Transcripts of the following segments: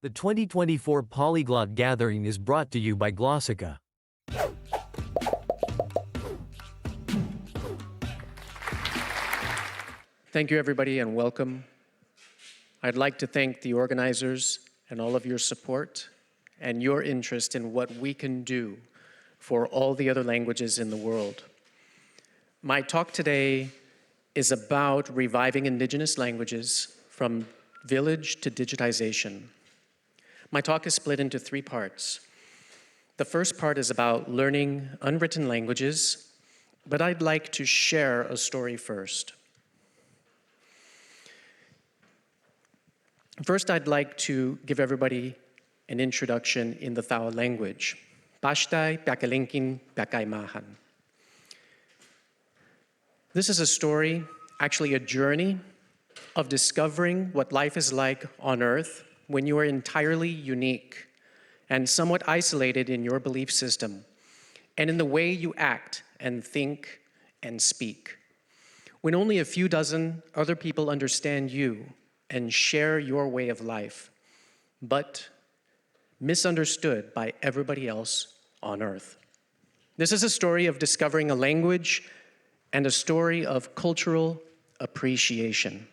The 2024 Polyglot Gathering is brought to you by Glossika. Thank you, everybody, and welcome. I'd like to thank the organizers and all of your support and your interest in what we can do for all the other languages in the world. My talk today is about reviving Indigenous languages from village to digitization. My talk is split into three parts. The first part is about learning unwritten languages, but I'd like to share a story first. First, I'd like to give everybody an introduction in the Thao language. Pashtay Pakalinkin Pakaimahan. This is a story, actually a journey, of discovering what life is like on Earth when you are entirely unique and somewhat isolated in your belief system and in the way you act and think and speak. When only a few dozen other people understand you and share your way of life, but misunderstood by everybody else on Earth. This is a story of discovering a language and a story of cultural appreciation.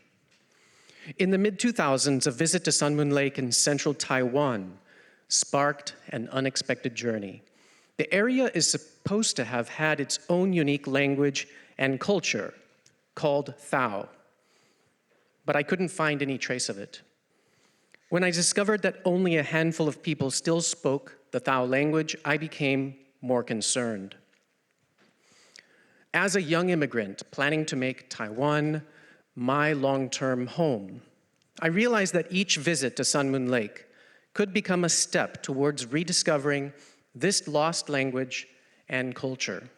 In the mid-2000s, a visit to Sun Moon Lake in central Taiwan sparked an unexpected journey. The area is supposed to have had its own unique language and culture called Thao, but I couldn't find any trace of it. When I discovered that only a handful of people still spoke the Thao language, I became more concerned. As a young immigrant planning to make Taiwan my long-term home, I realized that each visit to Sun Moon Lake could become a step towards rediscovering this lost language and culture.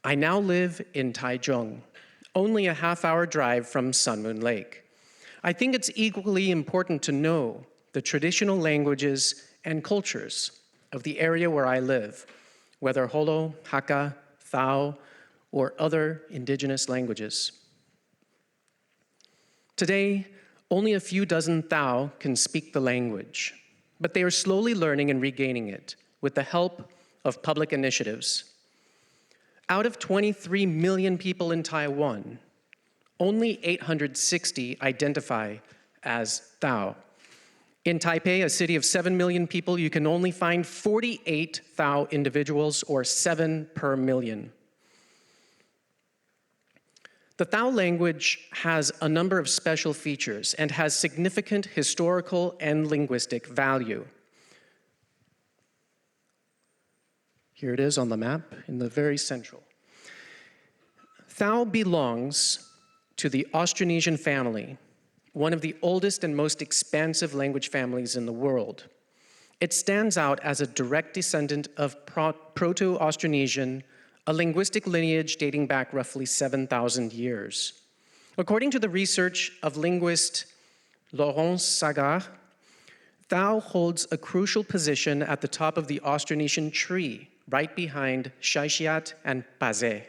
I now live in Taichung, only a half-hour drive from Sun Moon Lake. I think it's equally important to know the traditional languages and cultures of the area where I live, whether Holo, Hakka, Thao, or other indigenous languages. Today, only a few dozen Thao can speak the language, but they are slowly learning and regaining it with the help of public initiatives. Out of 23 million people in Taiwan, only 860 identify as Thao. In Taipei, a city of 7 million people, you can only find 48 Thao individuals, or 7 per million. The Thao language has a number of special features and has significant historical and linguistic value. Here it is on the map in the very central. Thao belongs to the Austronesian family, one of the oldest and most expansive language families in the world. It stands out as a direct descendant of Proto-Austronesian, a linguistic lineage dating back roughly 7,000 years. According to the research of linguist Laurence Sagar, Thao holds a crucial position at the top of the Austronesian tree, right behind Shaishiat and Paze.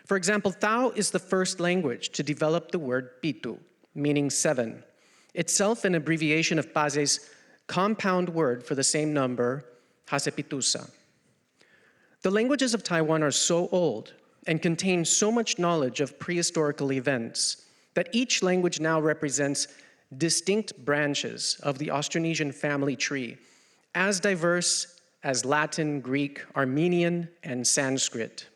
For example, Thao is the first language to develop the word pitu, meaning 7, itself an abbreviation of Paze's compound word for the same number, hasepitusa. The languages of Taiwan are so old and contain so much knowledge of prehistorical events that each language now represents distinct branches of the Austronesian family tree, as diverse as Latin, Greek, Armenian, and Sanskrit.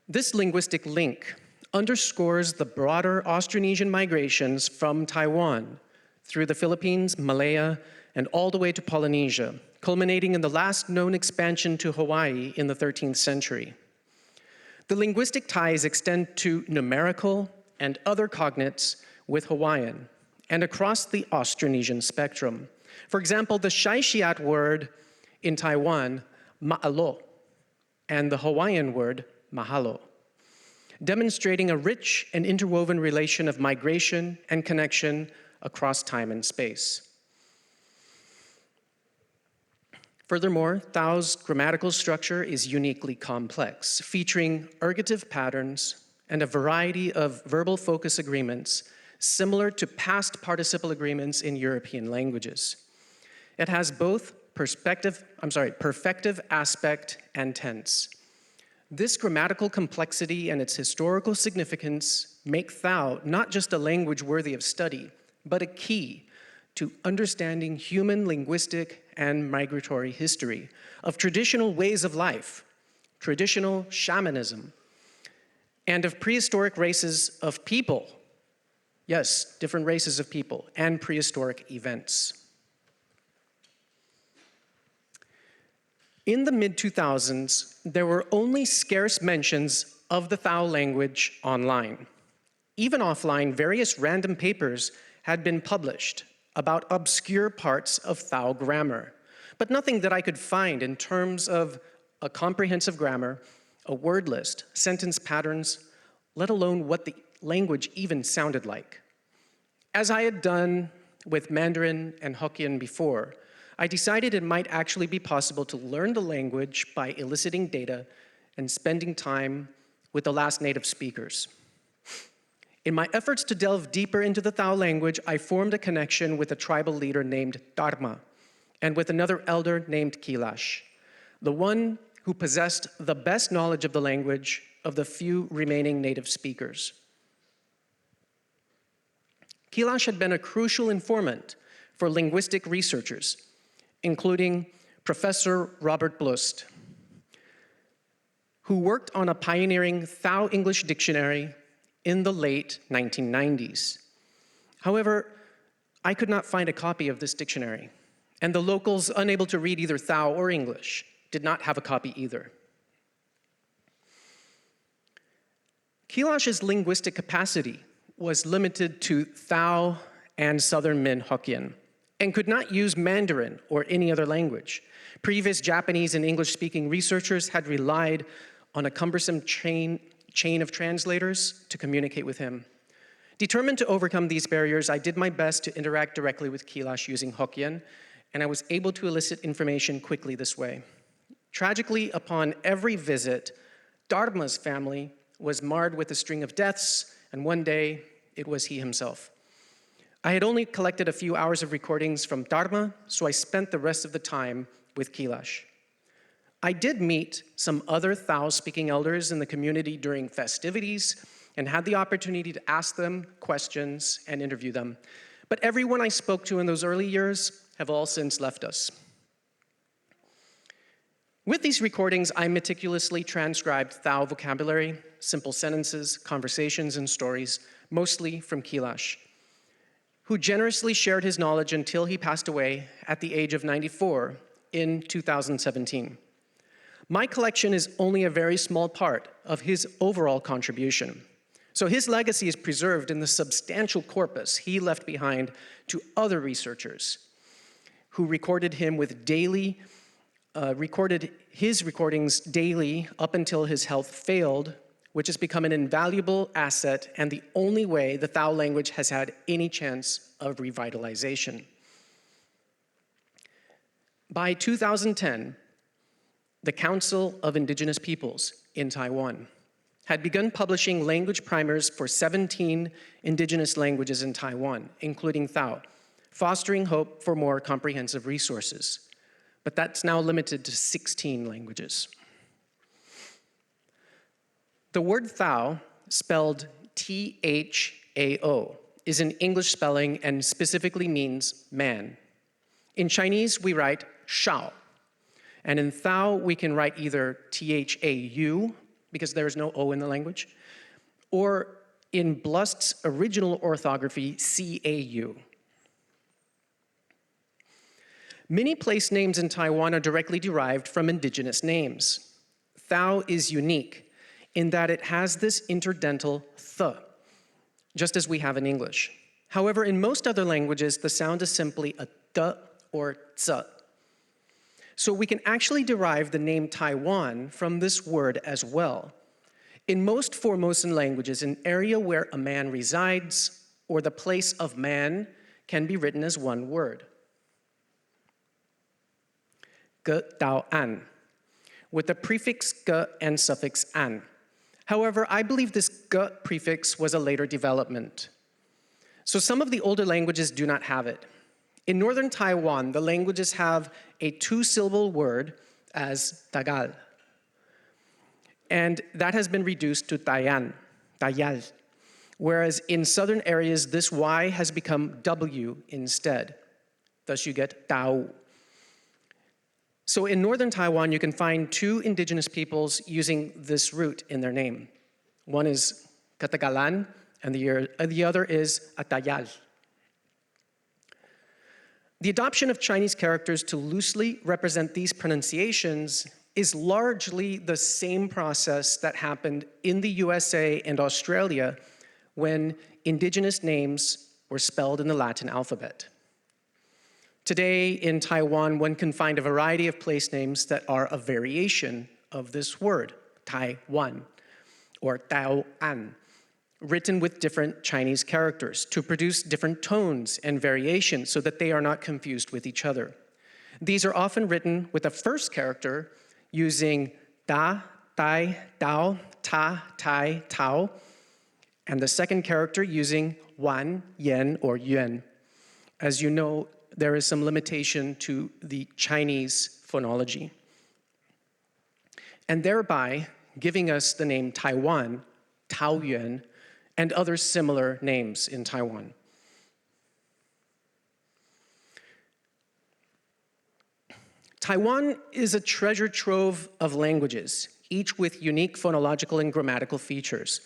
This linguistic link underscores the broader Austronesian migrations from Taiwan through the Philippines, Malaya, and all the way to Polynesia, culminating in the last known expansion to Hawaii in the 13th century. The linguistic ties extend to numerical and other cognates with Hawaiian and across the Austronesian spectrum. For example, the Shaishiat word in Taiwan, ma'alo, and the Hawaiian word, mahalo, demonstrating a rich and interwoven relation of migration and connection across time and space. Furthermore, Thao's grammatical structure is uniquely complex, featuring ergative patterns and a variety of verbal focus agreements similar to past participle agreements in European languages. It has both perfective aspect and tense. This grammatical complexity and its historical significance make Thao not just a language worthy of study, but a key to understanding human linguistic and migratory history of traditional ways of life, traditional shamanism, and of prehistoric races of people. Yes, different races of people and prehistoric events. In the mid-2000s, there were only scarce mentions of the Thao language online. Even offline, various random papers had been published about obscure parts of Thao grammar, but nothing that I could find in terms of a comprehensive grammar, a word list, sentence patterns, let alone what the language even sounded like. As I had done with Mandarin and Hokkien before, I decided it might actually be possible to learn the language by eliciting data and spending time with the last native speakers. In my efforts to delve deeper into the Thao language, I formed a connection with a tribal leader named Dharma and with another elder named Kilash, the one who possessed the best knowledge of the language of the few remaining native speakers. Kilash had been a crucial informant for linguistic researchers, including Professor Robert Blust, who worked on a pioneering Thao English dictionary in the late 1990s. However, I could not find a copy of this dictionary, and the locals, unable to read either Thao or English, did not have a copy either. Kilash's linguistic capacity was limited to Thao and Southern Min Hokkien, and could not use Mandarin or any other language. Previous Japanese and English-speaking researchers had relied on a cumbersome chain of translators to communicate with him. Determined to overcome these barriers, I did my best to interact directly with Kilash using Hokkien, and I was able to elicit information quickly this way. Tragically, upon every visit, Dharma's family was marred with a string of deaths, and one day, it was he himself. I had only collected a few hours of recordings from Dharma, so I spent the rest of the time with Kilash. I did meet some other Thao-speaking elders in the community during festivities and had the opportunity to ask them questions and interview them. But everyone I spoke to in those early years have all since left us. With these recordings, I meticulously transcribed Thao vocabulary, simple sentences, conversations, and stories, mostly from Kilash, who generously shared his knowledge until he passed away at the age of 94 in 2017. My collection is only a very small part of his overall contribution. So his legacy is preserved in the substantial corpus he left behind to other researchers who recorded his recordings daily up until his health failed, which has become an invaluable asset and the only way the Thao language has had any chance of revitalization. By 2010, the Council of Indigenous Peoples in Taiwan had begun publishing language primers for 17 indigenous languages in Taiwan, including Thao, fostering hope for more comprehensive resources. But that's now limited to 16 languages. The word Thao, spelled T-H-A-O, is an English spelling and specifically means man. In Chinese, we write shao. And in Thao, we can write either T-H-A-U, because there is no O in the language, or in Blust's original orthography, C-A-U. Many place names in Taiwan are directly derived from indigenous names. Thao is unique in that it has this interdental th, just as we have in English. However, in most other languages, the sound is simply a th or ts. So we can actually derive the name Taiwan from this word as well. In most Formosan languages, an area where a man resides or the place of man can be written as one word. Ge Tao An, with the prefix ge and suffix an. However, I believe this ge prefix was a later development. So some of the older languages do not have it. In northern Taiwan, the languages have a two-syllable word as Tagal. And that has been reduced to Tayan, Tayal. Whereas in southern areas, this Y has become W instead. Thus you get Thao. So in northern Taiwan, you can find two indigenous peoples using this root in their name. One is Katagalan, and the other is Atayal. The adoption of Chinese characters to loosely represent these pronunciations is largely the same process that happened in the USA and Australia when indigenous names were spelled in the Latin alphabet. Today in Taiwan, one can find a variety of place names that are a variation of this word, Taiwan, or Taoan, written with different Chinese characters to produce different tones and variations so that they are not confused with each other. These are often written with a first character using da, tai, dao, ta, tai, tao, and the second character using wan, yen, or yuan. As you know, there is some limitation to the Chinese phonology, and thereby giving us the name Taiwan, Taoyuan, and other similar names in Taiwan. Taiwan is a treasure trove of languages, each with unique phonological and grammatical features.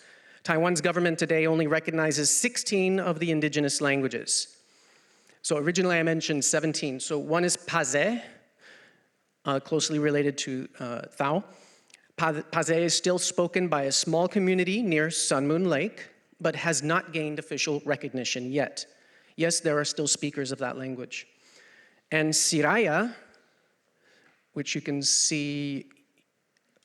Taiwan's government today only recognizes 16 of the indigenous languages. So originally I mentioned 17. So one is Paze, closely related to Thao. Paze is still spoken by a small community near Sun Moon Lake, but has not gained official recognition yet. Yes, there are still speakers of that language. And Siraya, which you can see,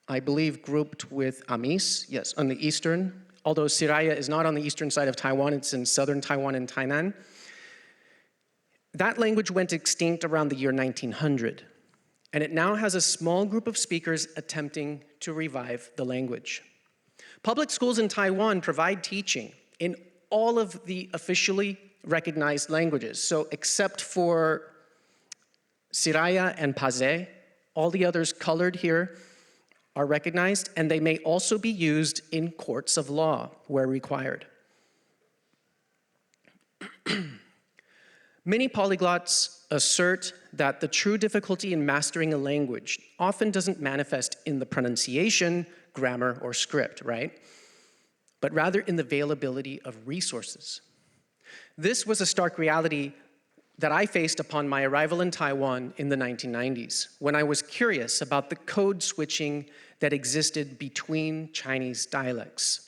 I believe, grouped with Amis, yes, on the eastern, although Siraya is not on the eastern side of Taiwan, it's in southern Taiwan and Tainan. That language went extinct around the year 1900, and it now has a small group of speakers attempting to revive the language. Public schools in Taiwan provide teaching in all of the officially recognized languages. So except for Siraya and Paze, all the others colored here are recognized, and they may also be used in courts of law where required. Many polyglots assert that the true difficulty in mastering a language often doesn't manifest in the pronunciation, grammar, or script, right? But rather in the availability of resources. This was a stark reality that I faced upon my arrival in Taiwan in the 1990s, when I was curious about the code switching that existed between Chinese dialects.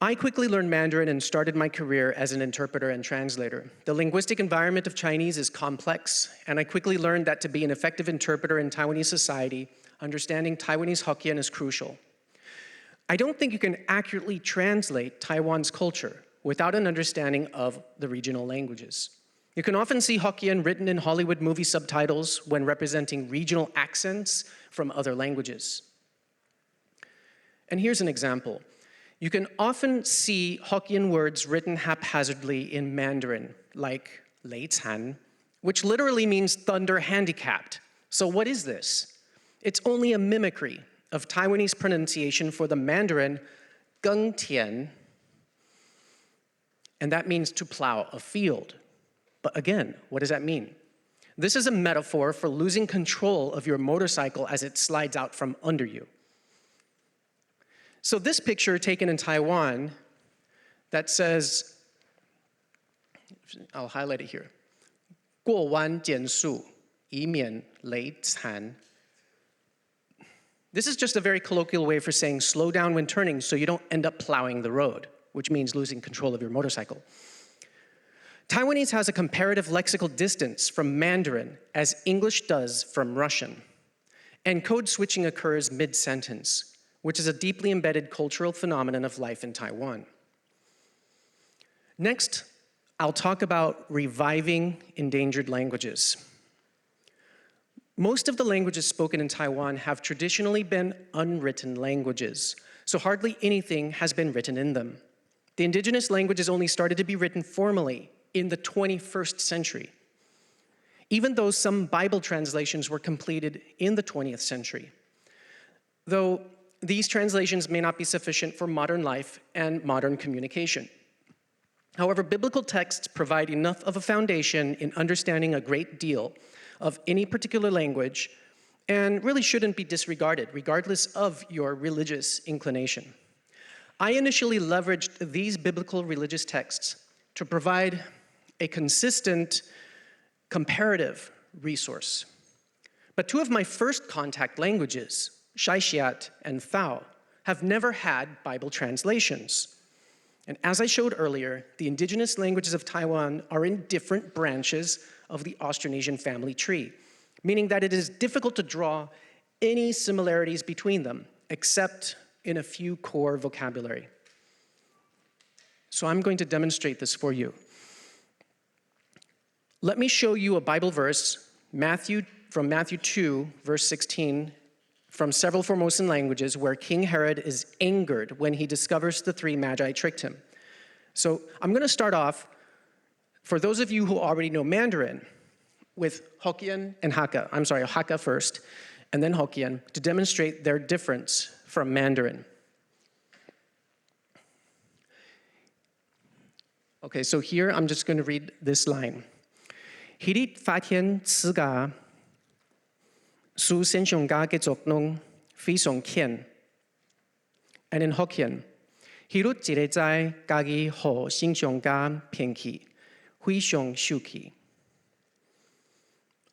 I quickly learned Mandarin and started my career as an interpreter and translator. The linguistic environment of Chinese is complex, and I quickly learned that to be an effective interpreter in Taiwanese society, understanding Taiwanese Hokkien is crucial. I don't think you can accurately translate Taiwan's culture without an understanding of the regional languages. You can often see Hokkien written in Hollywood movie subtitles when representing regional accents from other languages. And here's an example. You can often see Hokkien words written haphazardly in Mandarin, like Lei Can, which literally means thunder handicapped. So what is this? It's only a mimicry of Taiwanese pronunciation for the Mandarin Geng Tian, and that means to plow a field. But again, what does that mean? This is a metaphor for losing control of your motorcycle as it slides out from under you. So this picture taken in Taiwan that says, I'll highlight it here, 过弯减速，以免雷残. This is just a very colloquial way for saying slow down when turning so you don't end up plowing the road, which means losing control of your motorcycle. Taiwanese has a comparative lexical distance from Mandarin as English does from Russian, and code switching occurs mid-sentence, which is a deeply embedded cultural phenomenon of life in Taiwan. Next, I'll talk about reviving endangered languages. Most of the languages spoken in Taiwan have traditionally been unwritten languages, so hardly anything has been written in them. The indigenous languages only started to be written formally in the 21st century, even though some Bible translations were completed in the 20th century. Though these translations may not be sufficient for modern life and modern communication. However, biblical texts provide enough of a foundation in understanding a great deal of any particular language and really shouldn't be disregarded, regardless of your religious inclination. I initially leveraged these biblical religious texts to provide a consistent comparative resource. But two of my first contact languages, Shaishiat and Thao, have never had Bible translations. And as I showed earlier, the indigenous languages of Taiwan are in different branches of the Austronesian family tree, meaning that it is difficult to draw any similarities between them, except in a few core vocabulary. So I'm going to demonstrate this for you. Let me show you a Bible verse, from Matthew 2, verse 16, from several Formosan languages where King Herod is angered when he discovers the three magi tricked him. So I'm going to start off, for those of you who already know Mandarin, with Hokkien and Hakka. I'm sorry, Hakka first, and then Hokkien, to demonstrate their difference from Mandarin. Okay, so here I'm just going to read this line. Hirit Fatien Tsiga Su Senshonga Gezoknung Fi Song Kien. And in Hokkien, Hirut Jirezai Gagi Ho Xingshonga Pienki Hui Shong Shuki.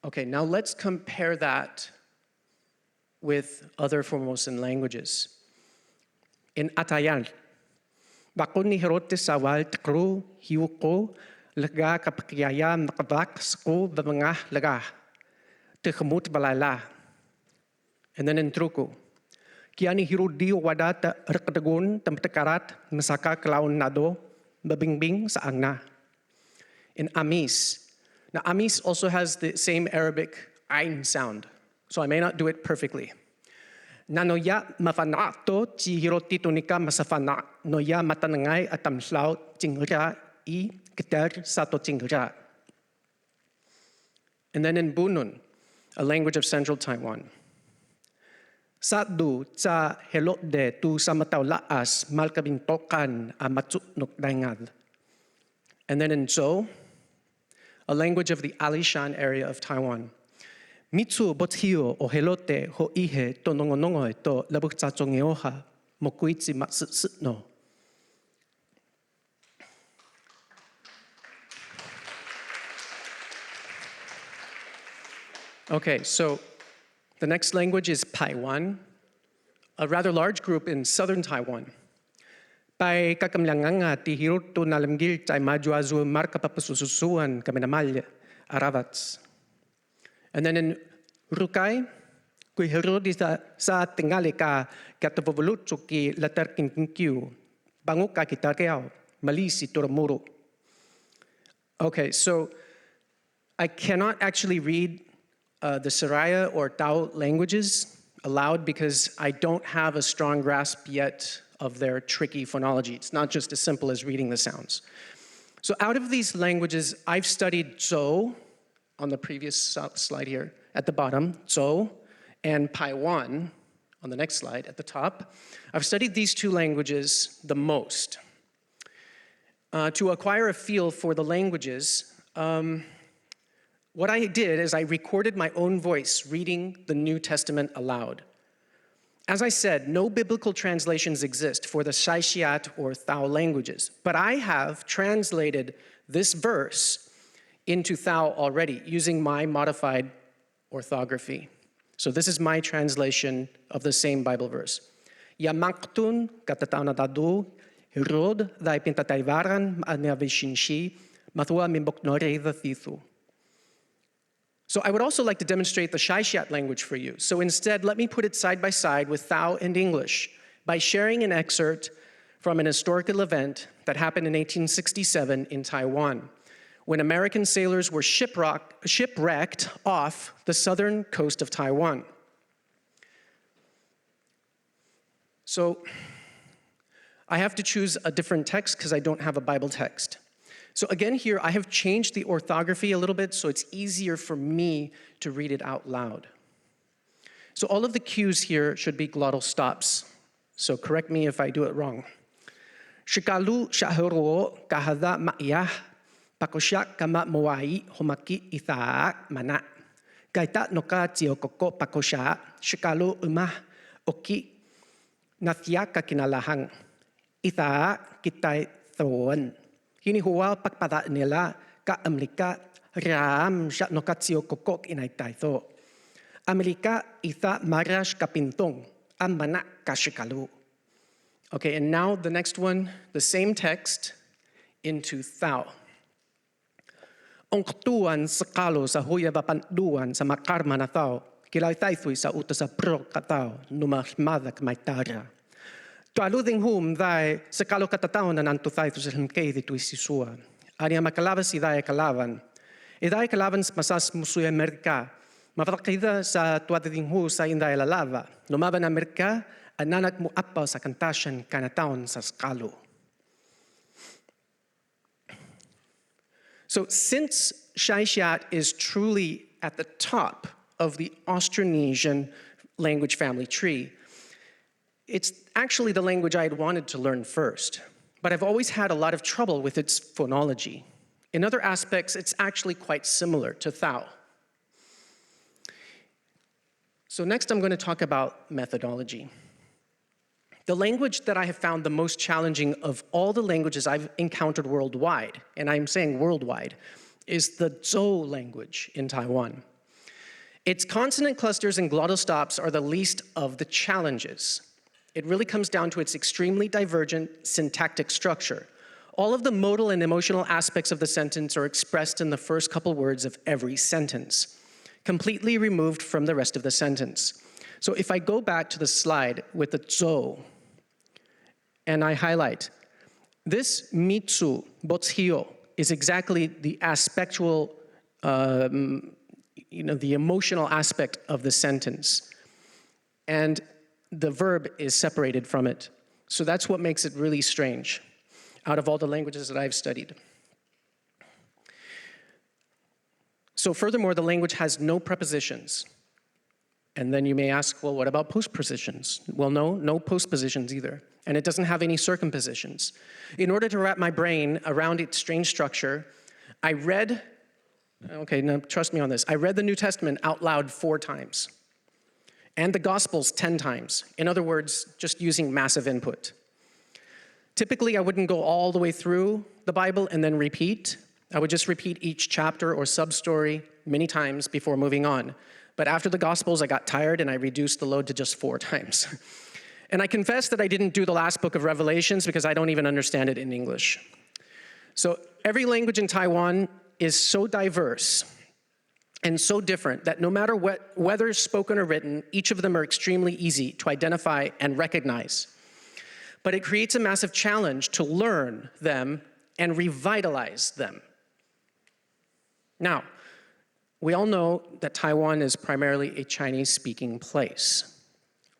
Okay, now let's compare that with other Formosan languages. In Atayal, Bakun ni Hirot Sawal Tkru Hiuko Lega Kapakyaya Makabak Sko Bamangah Lega Tekhamut Balala. And then in Truku, Kiani Hirudi Wadat Rekadagun Tamtakarat Masaka Klaun Nado Babingbing Saangna. In Amis, now Amis also has the same Arabic Ain sound, so I may not do it perfectly. Nanoya mafanato chi hiroti tunika masafana noya matanangay atamslaw tingra I keter sato tingra. And then in Bunun, a language of central Taiwan. Sadu sa helot de tu samataw laas malkabintokan amatsutnuk daingad. And then in Zhou, a language of the Alishan area of Taiwan. Mitsu bothio o helote ho ihe to nongonongo to labukta chongyoha mokuitsi matsutno. Okay, so the next language is Paiwan, a rather large group in southern Taiwan. Pai kakamlanganga ti hiruto nalamgil tay majuazu marka papasususuan kaminamalya aravats. And then in Rukai, kui hirudi sa tingali ka katavuvolutsu ki latarkinkyu banguka kitarkeao malisi turamuru. Okay, so I cannot actually read the Saraya or Thao languages aloud because I don't have a strong grasp yet of their tricky phonology. It's not just as simple as reading the sounds. So out of these languages, I've studied Zhou, on the previous slide here at the bottom, Zhou, and Paiwan, on the next slide at the top. I've studied these two languages the most. To acquire a feel for the languages, what I did is I recorded my own voice reading the New Testament aloud. As I said, no biblical translations exist for the Shaishiat or Thao languages, but I have translated this verse into Thao already using my modified orthography. So this is my translation of the same Bible verse. Yamaktun katataunadadu hirod dai pintataivaran ma'anavishinshi mathua mimboknore the thithu. So I would also like to demonstrate the Shaishiat language for you. So instead, let me put it side by side with Thao and English by sharing an excerpt from an historical event that happened in 1867 in Taiwan, when American sailors were shipwrecked off the southern coast of Taiwan. So I have to choose a different text because I don't have a Bible text. So again here, I have changed the orthography a little bit so it's easier for me to read it out loud. So all of the cues here should be glottal stops. So correct me if I do it wrong. Shikalu shahuro kahada ma'iyah pakosyak kamat moai homaki ithaak mana. Gaita noka tiokoko pakosya shikalu umah oki nathiaka kinalahang. Ithaak kitai thon. Hini huwa pakpada nila ka Amerika ram syak noka tiokoko inaitai tho. Amerika itha marash kapintong amana kashikalu. Okay, and now the next one, the same text into Thao. Ongtuan sakalo sa huya vapanduan sa makarma na Thao, kilay taithui sa uta sa pro katao, numahmadak maitara. Tualuding hum dai sakalo katatao na nantu taithu sa himkei tui sisua. Aria makalabas idai kalavan. Idai kalavan masas musuya Amerika. Mapakida sa tuading hu sa indai lalava. Lumaban Amerika, ananak mo apa sa kantasyan kanataon sa skalo. So since Shaishat is truly at the top of the Austronesian language family tree, it's actually the language I had wanted to learn first, but I've always had a lot of trouble with its phonology. In other aspects, it's actually quite similar to Thao. So next I'm going to talk about methodology. The language that I have found the most challenging of all the languages I've encountered worldwide, and I'm saying worldwide, is the Zhou language in Taiwan. Its consonant clusters and glottal stops are the least of the challenges. It really comes down to its extremely divergent syntactic structure. All of the modal and emotional aspects of the sentence are expressed in the first couple words of every sentence, completely removed from the rest of the sentence. So if I go back to the slide with the Zhou, and I highlight, this mitsu, botsio, is exactly the aspectual, the emotional aspect of the sentence. And the verb is separated from it. So that's what makes it really strange out of all the languages that I've studied. So furthermore, the language has no prepositions. And then you may ask, well, what about postpositions? Well, no postpositions either. And it doesn't have any circumpositions. In order to wrap my brain around its strange structure, I read, okay, now trust me on this, I read the New Testament out loud 4 times, and the Gospels 10 times. In other words, just using massive input. Typically, I wouldn't go all the way through the Bible and then repeat. I would just repeat each chapter or sub-story many times before moving on. But after the Gospels, I got tired and I reduced the load to just 4 times. And I confess that I didn't do the last book of Revelations because I don't even understand it in English. So every language in Taiwan is so diverse and so different that no matter whether spoken or written, each of them are extremely easy to identify and recognize. But it creates a massive challenge to learn them and revitalize them. Now, we all know that Taiwan is primarily a Chinese-speaking place.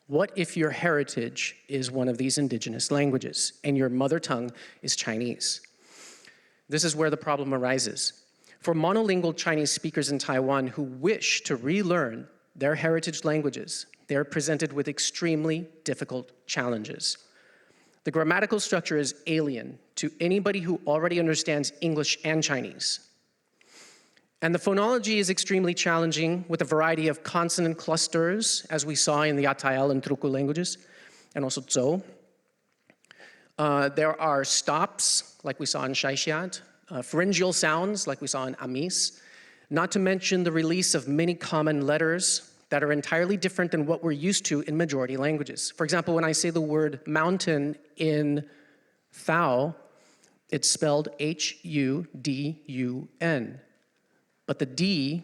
What if your heritage is one of these indigenous languages and your mother tongue is Chinese? This is where the problem arises. For monolingual Chinese speakers in Taiwan who wish to relearn their heritage languages, they are presented with extremely difficult challenges. The grammatical structure is alien to anybody who already understands English and Chinese. And the phonology is extremely challenging with a variety of consonant clusters, as we saw in the Atayal and Truku languages, and also Zhou. There are stops, like we saw in Shaishat, pharyngeal sounds, like we saw in Amis, not to mention the release of many common letters that are entirely different than what we're used to in majority languages. For example, when I say the word mountain in Thao, it's spelled H-U-D-U-N. But the D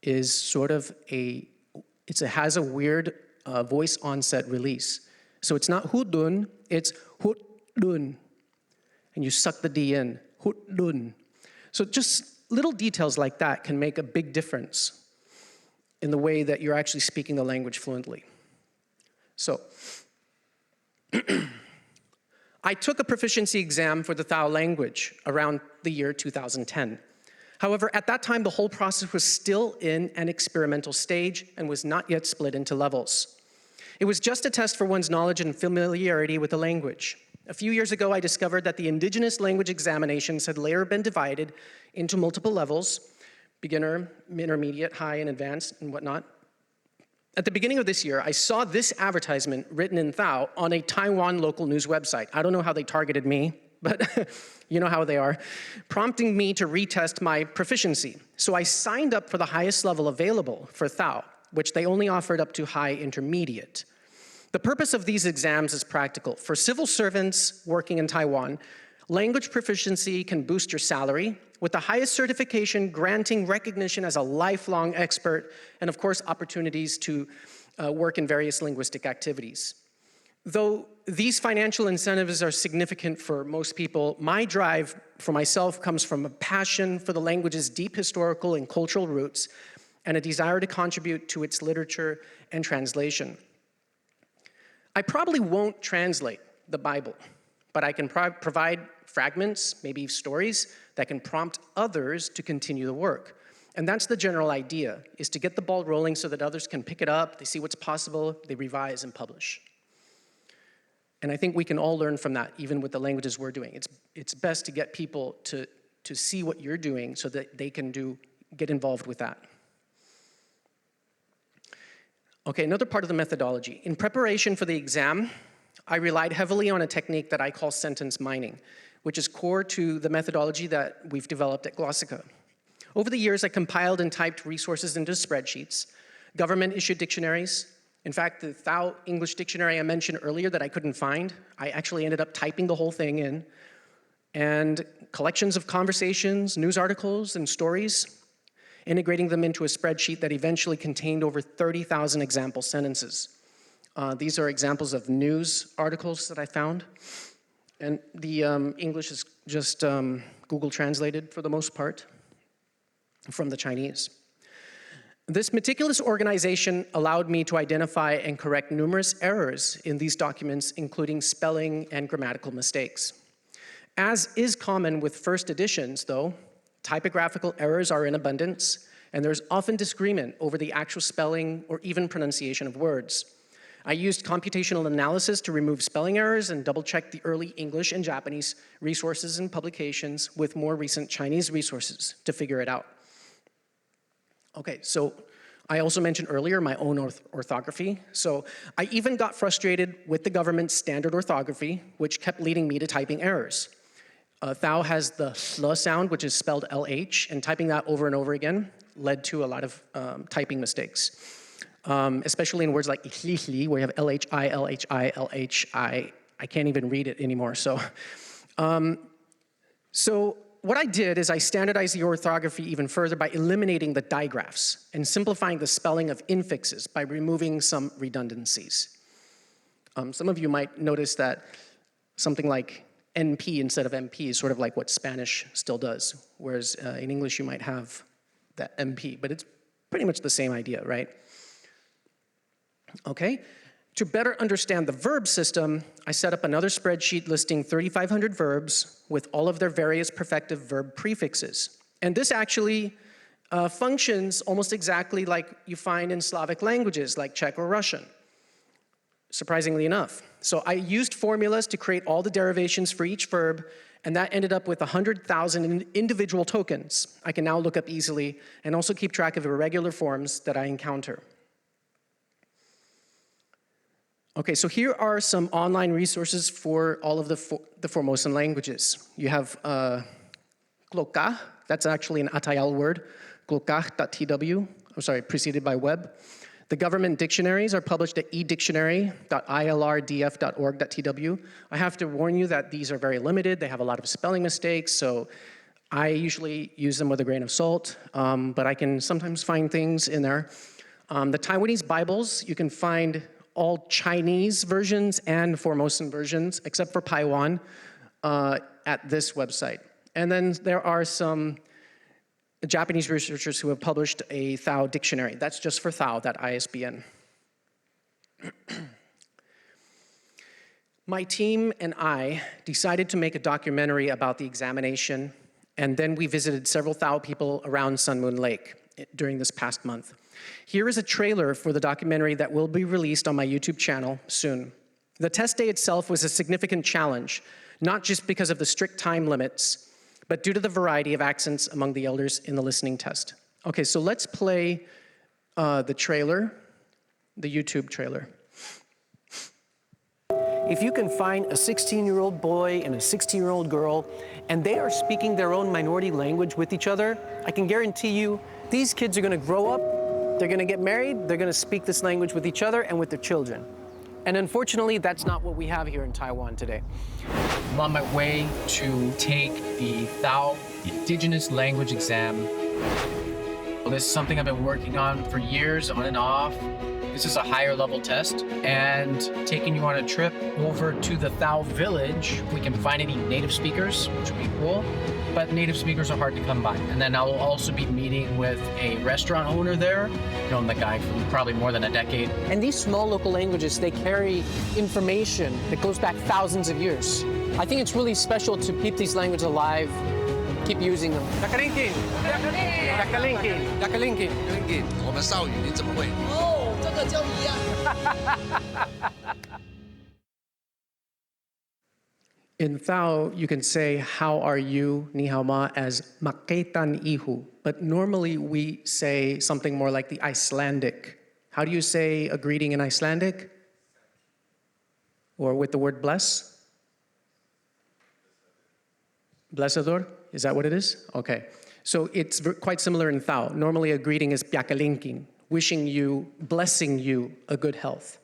is sort of it has a weird voice onset release. So it's not hudun, it's hudun. And you suck the D in, hudun. So just little details like that can make a big difference in the way that you're actually speaking the language fluently. So I took a proficiency exam for the Thao language around the year 2010. However, at that time, the whole process was still in an experimental stage and was not yet split into levels. It was just a test for one's knowledge and familiarity with the language. A few years ago, I discovered that the Indigenous language examinations had later been divided into multiple levels, beginner, intermediate, high, and advanced, and whatnot. At the beginning of this year, I saw this advertisement written in Thao on a Taiwan local news website. I don't know how they targeted me, but you know how they are, prompting me to retest my proficiency. So I signed up for the highest level available for Thao, which they only offered up to high intermediate. The purpose of these exams is practical. For civil servants working in Taiwan, language proficiency can boost your salary, with the highest certification granting recognition as a lifelong expert, and of course, opportunities to work in various linguistic activities. Though these financial incentives are significant for most people, my drive for myself comes from a passion for the language's deep historical and cultural roots, and a desire to contribute to its literature and translation. I probably won't translate the Bible, but I can provide fragments, maybe stories, that can prompt others to continue the work. And that's the general idea, is to get the ball rolling so that others can pick it up, they see what's possible, they revise and publish. And I think we can all learn from that, even with the languages we're doing. It's best to get people to see what you're doing so that they can get involved with that. Okay, another part of the methodology. In preparation for the exam, I relied heavily on a technique that I call sentence mining, which is core to the methodology that we've developed at Glossika. Over the years, I compiled and typed resources into spreadsheets, government-issued dictionaries. In fact, the Thao English dictionary I mentioned earlier that I couldn't find, I actually ended up typing the whole thing in, and collections of conversations, news articles, and stories, integrating them into a spreadsheet that eventually contained over 30,000 example sentences. These are examples of news articles that I found. And the English is just Google translated for the most part from the Chinese. This meticulous organization allowed me to identify and correct numerous errors in these documents, including spelling and grammatical mistakes. As is common with first editions, though, typographical errors are in abundance, and there's often disagreement over the actual spelling or even pronunciation of words. I used computational analysis to remove spelling errors and double-check the early English and Japanese resources and publications with more recent Chinese resources to figure it out. Okay, so I also mentioned earlier my own orthography. So I even got frustrated with the government's standard orthography, which kept leading me to typing errors. Thao has the hl sound, which is spelled LH, and typing that over and over again led to a lot of typing mistakes, especially in words like ihlihli, where you have LHI, LHI, LHI. I can't even read it anymore. So what I did is I standardized the orthography even further by eliminating the digraphs and simplifying the spelling of infixes by removing some redundancies. Some of you might notice that something like NP instead of MP is sort of like what Spanish still does, whereas in English you might have that MP, but it's pretty much the same idea, right? Okay, to better understand the verb system, I set up another spreadsheet listing 3,500 verbs with all of their various perfective verb prefixes. And this actually functions almost exactly like you find in Slavic languages like Czech or Russian, surprisingly enough. So I used formulas to create all the derivations for each verb, and that ended up with 100,000 individual tokens I can now look up easily and also keep track of irregular forms that I encounter. Okay, so here are some online resources for all of the Formosan languages. You have Gloka, that's actually an Atayal word, glokah.tw, preceded by web. The government dictionaries are published at edictionary.ilrdf.org.tw. I have to warn you that these are very limited. They have a lot of spelling mistakes, so I usually use them with a grain of salt, but I can sometimes find things in there. The Taiwanese Bibles, you can find all Chinese versions and Formosan versions, except for Paiwan, at this website. And then there are some Japanese researchers who have published a Thao dictionary. That's just for Thao, that ISBN. My team and I decided to make a documentary about the examination, and then we visited several Thao people around Sun Moon Lake during this past month. Here is a trailer for the documentary that will be released on my YouTube channel soon. The test day itself was a significant challenge, not just because of the strict time limits, but due to the variety of accents among the elders in the listening test. Okay, so let's play the trailer, the YouTube trailer. If you can find a 16-year-old boy and a 16-year-old girl, and they are speaking their own minority language with each other, I can guarantee you these kids are going to grow up, they're going to get married, they're going to speak this language with each other and with their children. And unfortunately, that's not what we have here in Taiwan today. I'm on my way to take the Thao Indigenous language exam. This is something I've been working on for years, on and off. This is a higher level test, and taking you on a trip over to the Thao village. We can find any native speakers, which would be cool, but native speakers are hard to come by. And then I will also be meeting with a restaurant owner there, known the guy for probably more than a decade. And these small local languages, they carry information that goes back thousands of years. I think it's really special to keep these languages alive, keep using them. Dakalinkin. Dakalinkin. Dakalinkin. Dakalinkin. 我们少语你怎么会？哦，这个叫一样。In Thao, you can say, how are you, ni hao ma, as maketan ihu. But normally we say something more like the Icelandic. How do you say a greeting in Icelandic? Or with the word bless? Blessador? Is that what it is? Okay. So it's quite similar in Thao. Normally a greeting is piakalinking, wishing you, blessing you a good health.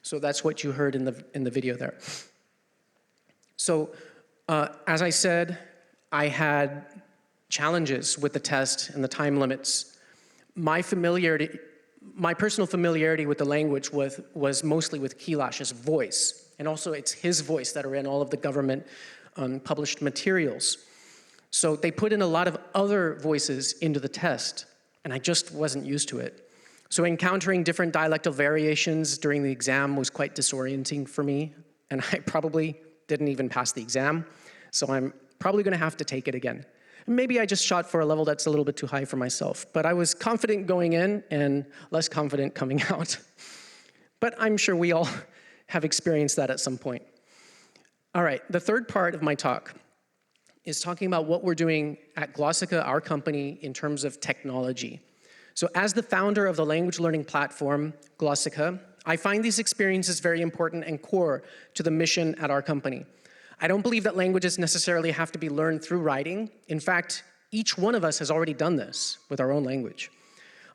So that's what you heard in the video there. So as I said, I had challenges with the test and the time limits. My personal familiarity with the language was mostly with Kilash's voice, and also it's his voice that are in all of the government published materials. So they put in a lot of other voices into the test, and I just wasn't used to it. So encountering different dialectal variations during the exam was quite disorienting for me, and I probably didn't even pass the exam, so I'm probably gonna have to take it again. Maybe I just shot for a level that's a little bit too high for myself, but I was confident going in and less confident coming out. But I'm sure we all have experienced that at some point. All right, the third part of my talk is talking about what we're doing at Glossika, our company, in terms of technology. So as the founder of the language learning platform, Glossika, I find these experiences very important and core to the mission at our company. I don't believe that languages necessarily have to be learned through writing. In fact, each one of us has already done this with our own language.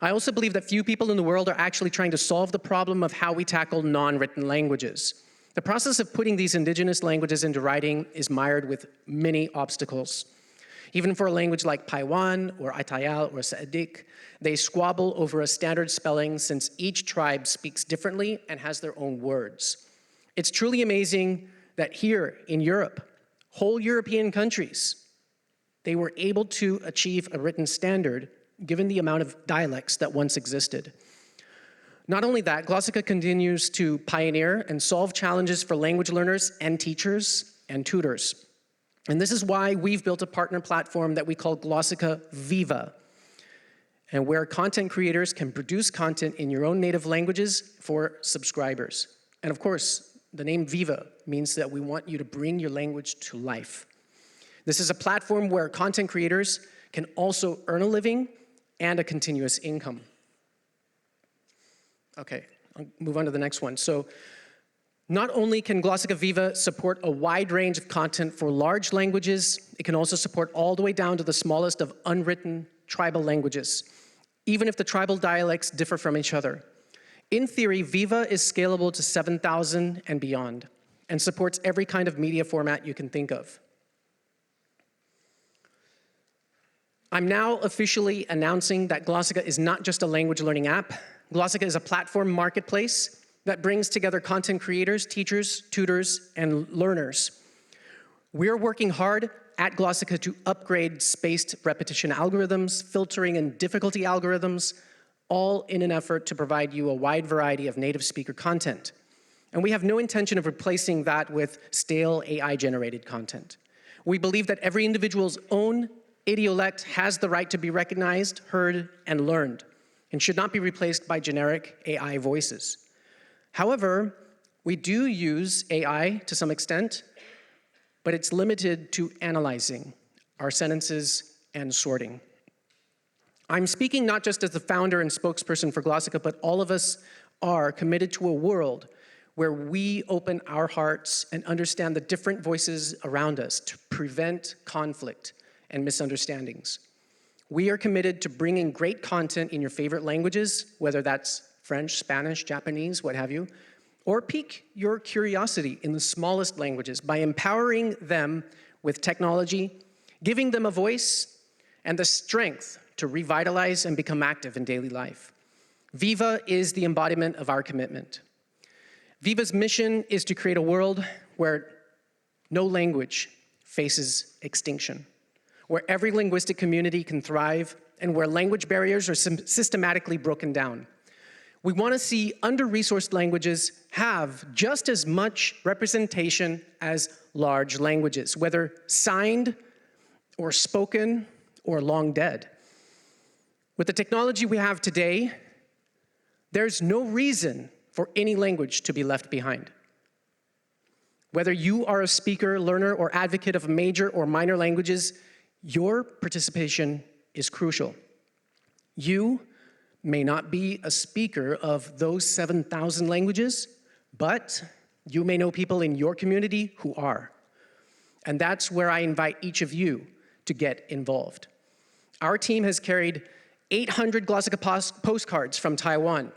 I also believe that few people in the world are actually trying to solve the problem of how we tackle non-written languages. The process of putting these indigenous languages into writing is mired with many obstacles. Even for a language like Paiwan or Atayal or Sa'adik, they squabble over a standard spelling since each tribe speaks differently and has their own words. It's truly amazing that here in Europe, whole European countries, they were able to achieve a written standard given the amount of dialects that once existed. Not only that, Glossika continues to pioneer and solve challenges for language learners and teachers and tutors. And this is why we've built a partner platform that we call Glosa Viva, and where content creators can produce content in your own native languages for subscribers. And of course, the name Viva means that we want you to bring your language to life. This is a platform where content creators can also earn a living and a continuous income. Okay, I'll move on to the next one. So not only can Glossika Viva support a wide range of content for large languages, it can also support all the way down to the smallest of unwritten tribal languages, even if the tribal dialects differ from each other. In theory, Viva is scalable to 7,000 and beyond, and supports every kind of media format you can think of. I'm now officially announcing that Glossika is not just a language learning app. Glossika is a platform marketplace that brings together content creators, teachers, tutors, and learners. We're working hard at Glossika to upgrade spaced repetition algorithms, filtering and difficulty algorithms, all in an effort to provide you a wide variety of native speaker content. And we have no intention of replacing that with stale AI-generated content. We believe that every individual's own idiolect has the right to be recognized, heard, and learned, and should not be replaced by generic AI voices. However, we do use AI to some extent, but it's limited to analyzing our sentences and sorting. I'm speaking not just as the founder and spokesperson for Glossika, but all of us are committed to a world where we open our hearts and understand the different voices around us to prevent conflict and misunderstandings. We are committed to bringing great content in your favorite languages, whether that's French, Spanish, Japanese, what have you, or pique your curiosity in the smallest languages by empowering them with technology, giving them a voice, and the strength to revitalize and become active in daily life. Viva is the embodiment of our commitment. Viva's mission is to create a world where no language faces extinction, where every linguistic community can thrive, and where language barriers are systematically broken down. We want to see under-resourced languages have just as much representation as large languages, whether signed or spoken or long dead. With the technology we have today, there's no reason for any language to be left behind. Whether you are a speaker, learner, or advocate of major or minor languages, your participation is crucial. You may not be a speaker of those 7,000 languages, but you may know people in your community who are. And that's where I invite each of you to get involved. Our team has carried 800 Glossika postcards from Taiwan,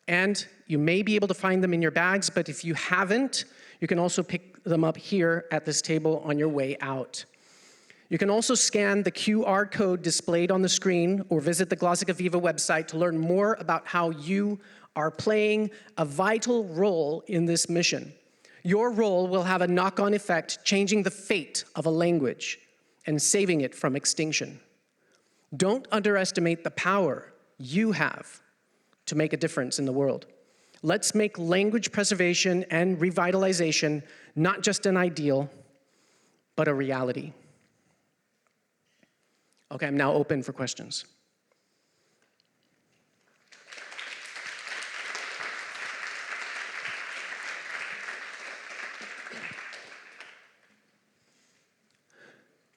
and you may be able to find them in your bags, but if you haven't, you can also pick them up here at this table on your way out. You can also scan the QR code displayed on the screen or visit the Glosa Viva website to learn more about how you are playing a vital role in this mission. Your role will have a knock-on effect, changing the fate of a language and saving it from extinction. Don't underestimate the power you have to make a difference in the world. Let's make language preservation and revitalization not just an ideal, but a reality. Okay, I'm now open for questions.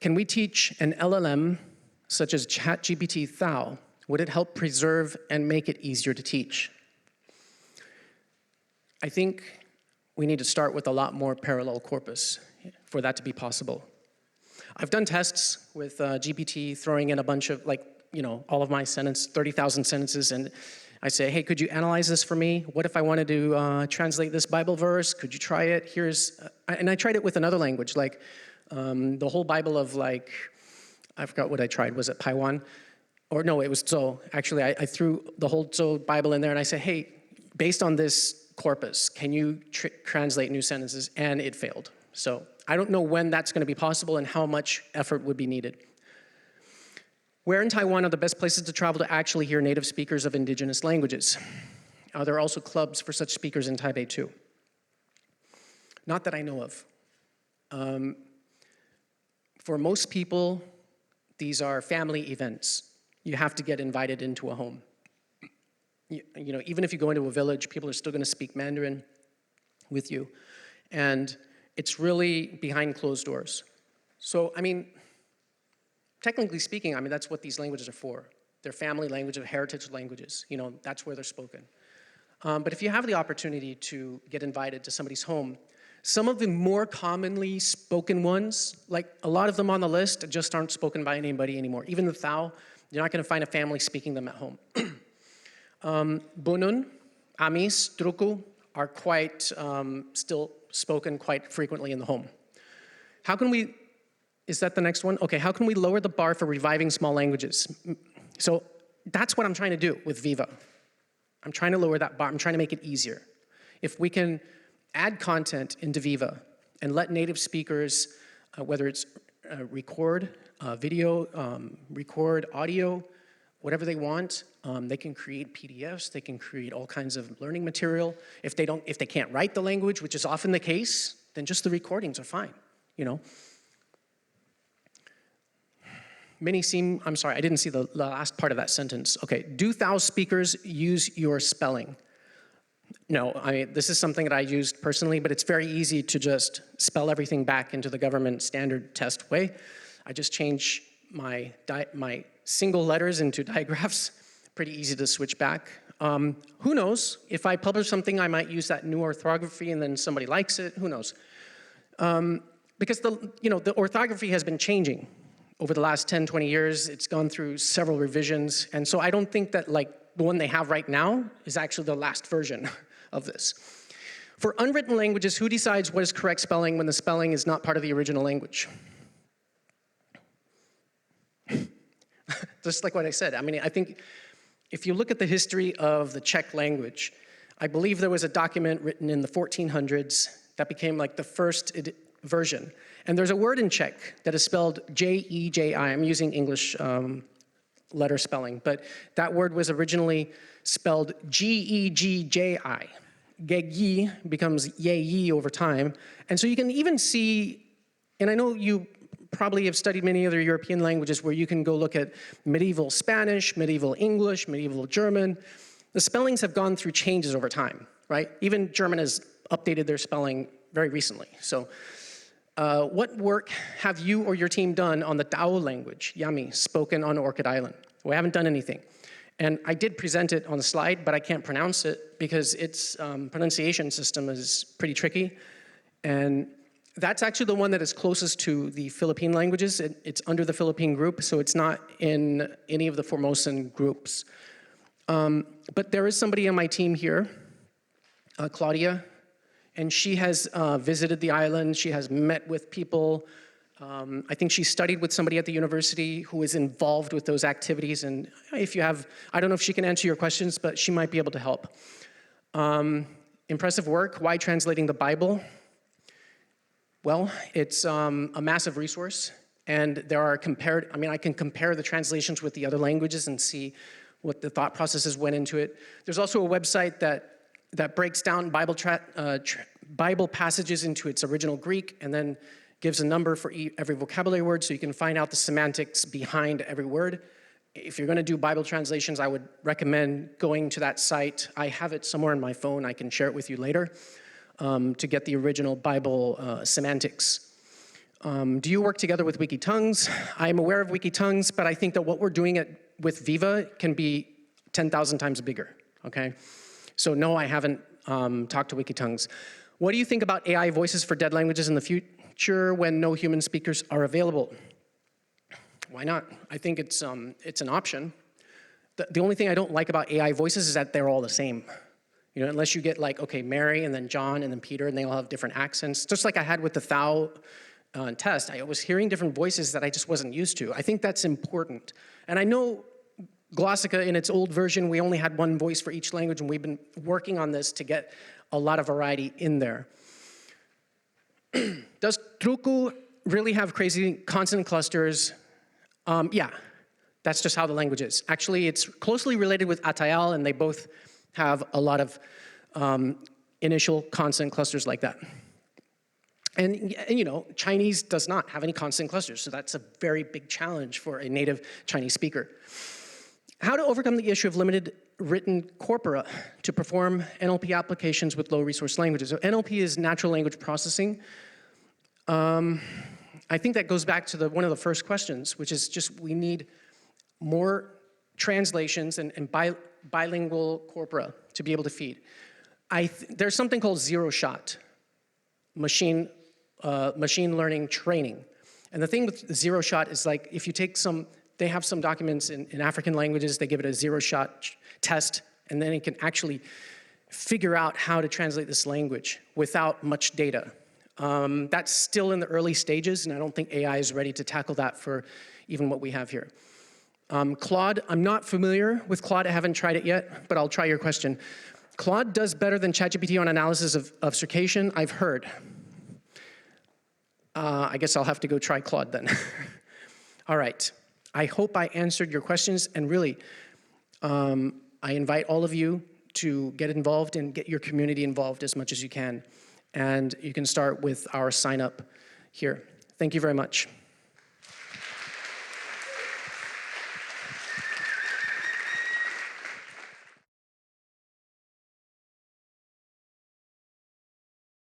Can we teach an LLM such as ChatGPT Thao? Would it help preserve and make it easier to teach? I think we need to start with a lot more parallel corpus for that to be possible. I've done tests with GPT, throwing in a bunch of, all of my 30,000 sentences, and I say, hey, could you analyze this for me? What if I wanted to translate this Bible verse? Could you try it? And I tried it with another language, the whole Bible of I forgot what I tried. Was it Paiwan? Or no, it was Zhou. Actually, I threw the whole Zhou Bible in there, and I said, hey, based on this corpus, can you translate new sentences? And it failed. So I don't know when that's going to be possible and how much effort would be needed. Where in Taiwan are the best places to travel to actually hear native speakers of indigenous languages? There are also clubs for such speakers in Taipei too. Not that I know of. For most people, these are family events. You have to get invited into a home. Even if you go into a village, people are still going to speak Mandarin with you. And it's really behind closed doors. So, technically speaking, that's what these languages are for. They're family languages, heritage languages. That's where they're spoken. But if you have the opportunity to get invited to somebody's home, some of the more commonly spoken ones, a lot of them on the list, just aren't spoken by anybody anymore. Even the Thao, you're not going to find a family speaking them at home. Bunun, Amis, Truku are quite still spoken quite frequently in the home. Is that the next one? Okay, how can we lower the bar for reviving small languages? So that's what I'm trying to do with Viva. I'm trying to lower that bar. I'm trying to make it easier. If we can add content into Viva and let native speakers, whether it's record video, record audio, whatever they want. They can create PDFs, they can create all kinds of learning material. If they can't write the language, which is often the case, then just the recordings are fine, you know. Many seem, I'm sorry, I didn't see the last part of that sentence. Okay, do Thao speakers use your spelling? No, this is something that I used personally, but it's very easy to just spell everything back into the government standard test way. I just change my single letters into digraphs. Pretty easy to switch back. Who knows? If I publish something, I might use that new orthography and then somebody likes it, who knows? Because the orthography has been changing over the last 10, 20 years. It's gone through several revisions. And so I don't think that the one they have right now is actually the last version of this. For unwritten languages, who decides what is correct spelling when the spelling is not part of the original language? Just like what I said. I think if you look at the history of the Czech language, I believe there was a document written in the 1400s that became like the first version. And there's a word in Czech that is spelled J-E-J-I. I'm using English letter spelling, but that word was originally spelled G-E-G-J-I. Gegi becomes ye over time. And so you can even see, and I know you probably have studied many other European languages where you can go look at medieval Spanish, medieval English, medieval German. The spellings have gone through changes over time, right? Even German has updated their spelling very recently. So what work have you or your team done on the Thao language, Yami, spoken on Orchid Island? We haven't done anything. And I did present it on the slide, but I can't pronounce it because its pronunciation system is pretty tricky. And that's actually the one that is closest to the Philippine languages. It's under the Philippine group, so it's not in any of the Formosan groups. But there is somebody on my team here, Claudia, and she has visited the island. She has met with people. I think she studied with somebody at the university who is involved with those activities. And if you have, I don't know if she can answer your questions, but she might be able to help. Impressive work. Why translating the Bible? Well, it's a massive resource. And there are I can compare the translations with the other languages and see what the thought processes went into it. There's also a website that breaks down Bible passages into its original Greek and then gives a number for every vocabulary word so you can find out the semantics behind every word. If you're going to do Bible translations, I would recommend going to that site. I have it somewhere on my phone. I can share it with you later to get the original Bible semantics. Do you work together with Wikitongues? I'm aware of Wikitongues, but I think that what we're doing with Viva can be 10,000 times bigger, okay? So no, I haven't talked to Wikitongues. What do you think about AI voices for dead languages in the future when no human speakers are available? Why not? I think it's an option. The only thing I don't like about AI voices is that they're all the same. You know, unless you get okay, Mary and then John and then Peter, and they all have different accents. Just like I had with the Thao test, I was hearing different voices that I just wasn't used to. I think that's important. And I know Glossika, in its old version, we only had one voice for each language, and we've been working on this to get a lot of variety in there. Does Truku really have crazy consonant clusters? Yeah, that's just how the language is. Actually, it's closely related with Atayal, and they both have a lot of initial consonant clusters like that. And you know, Chinese does not have any consonant clusters, so that's a very big challenge for a native Chinese speaker. How to overcome the issue of limited written corpora to perform NLP applications with low resource languages. So NLP is natural language processing. I think that goes back to one of the first questions, which is just we need more translations and bilingual corpora to be able to feed. There's something called zero-shot machine learning training. And the thing with zero-shot is if you take they have some documents in African languages, they give it a zero-shot test, and then it can actually figure out how to translate this language without much data. That's still in the early stages, and I don't think AI is ready to tackle that for even what we have here. Claude, I'm not familiar with Claude. I haven't tried it yet, but I'll try your question. Claude does better than ChatGPT on analysis of circation, I've heard. I guess I'll have to go try Claude then. All right. I hope I answered your questions, and really, I invite all of you to get involved and get your community involved as much as you can. And you can start with our sign up here. Thank you very much.